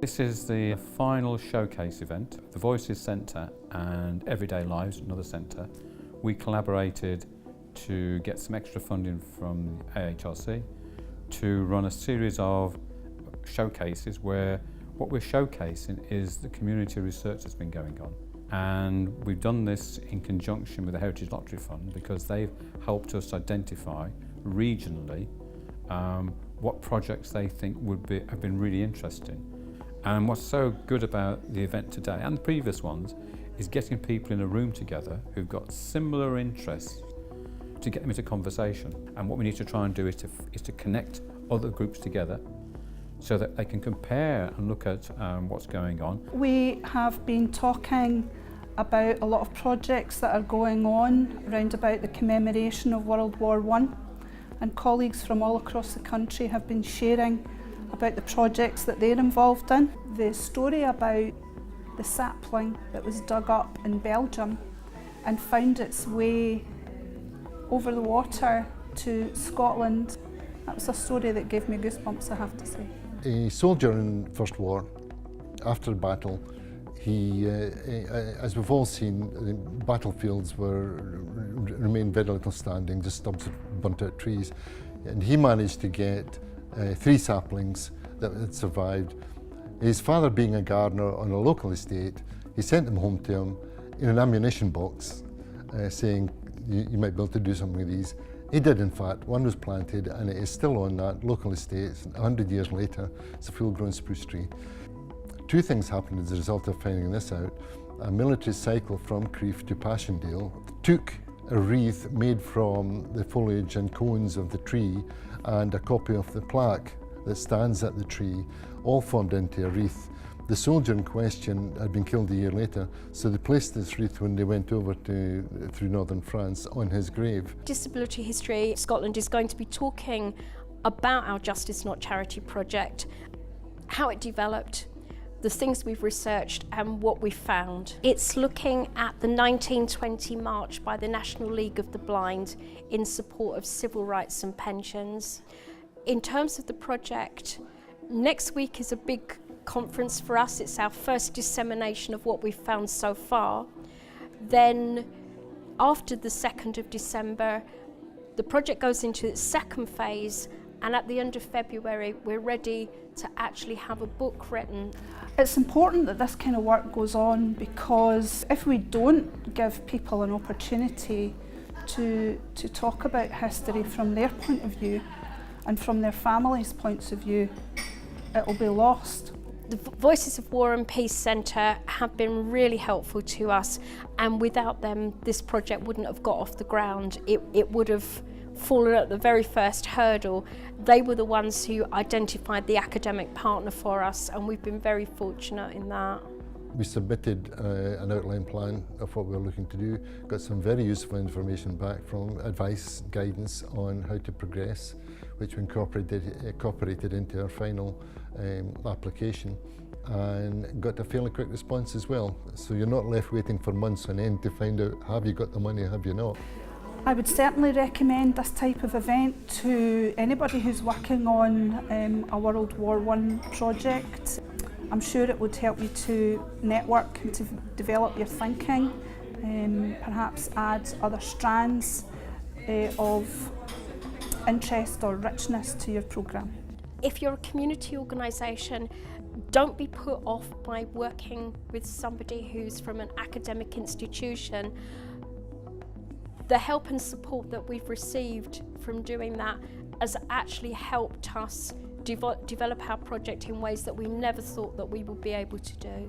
This is the final showcase event. The Voices Centre and Everyday Lives, another centre, we collaborated to get some extra funding from AHRC to run a series of showcases where what we're showcasing is the community research that's been going on. And we've done this in conjunction with the Heritage Lottery Fund because they've helped us identify regionally what projects they think have been really interesting. And what's so good about the event today and the previous ones is getting people in a room together who've got similar interests to get them into conversation. And what we need to try and do is to connect other groups together so that they can compare and look at what's going on. We have been talking about a lot of projects that are going on around about the commemoration of World War I, and colleagues from all across the country have been sharing about the projects that they're involved in. The story about the sapling that was dug up in Belgium and found its way over the water to Scotland, that was a story that gave me goosebumps, I have to say. A soldier in the First War, after the battle, he, as we've all seen, the battlefields remained very little standing, just stubs of burnt out trees. And he managed to get 3 saplings that had survived. His father, being a gardener on a local estate, he sent them home to him in an ammunition box, saying, you might be able to do something with these. He did, in fact. One was planted and it is still on that local estate. 100 years later, it's a full-grown spruce tree. 2 things happened as a result of finding this out. A military cycle from Crieff to Passchendaele took a wreath made from the foliage and cones of the tree and a copy of the plaque that stands at the tree, all formed into a wreath. The soldier in question had been killed a year later, so they placed this wreath when they went over through northern France on his grave. Disability History Scotland is going to be talking about our Justice Not Charity project, how it developed, the things we've researched and what we found. It's looking at the 1920 march by the National League of the Blind in support of civil rights and pensions. In terms of the project, next week is a big conference for us. It's our first dissemination of what we've found so far. Then after the 2nd of December, the project goes into its second phase, and at the end of February, we're ready to actually have a book written. It's important that this kind of work goes on because if we don't give people an opportunity to talk about history from their point of view and from their families' points of view, it will be lost. The Voices of War and Peace Centre have been really helpful to us, and without them this project wouldn't have got off the ground. It would have fallen at the very first hurdle. They were the ones who identified the academic partner for us, and we've been very fortunate in that. We submitted an outline plan of what we were looking to do, got some very useful information back from advice, guidance on how to progress, which we incorporated into our final application, and got a fairly quick response as well. So you're not left waiting for months on end to find out, have you got the money, have you not? I would certainly recommend this type of event to anybody who's working on a World War I project. I'm sure it would help you to network and to develop your thinking, perhaps add other strands of interest or richness to your programme. If you're a community organisation, don't be put off by working with somebody who's from an academic institution. The help and support that we've received from doing that has actually helped us develop our project in ways that we never thought that we would be able to do.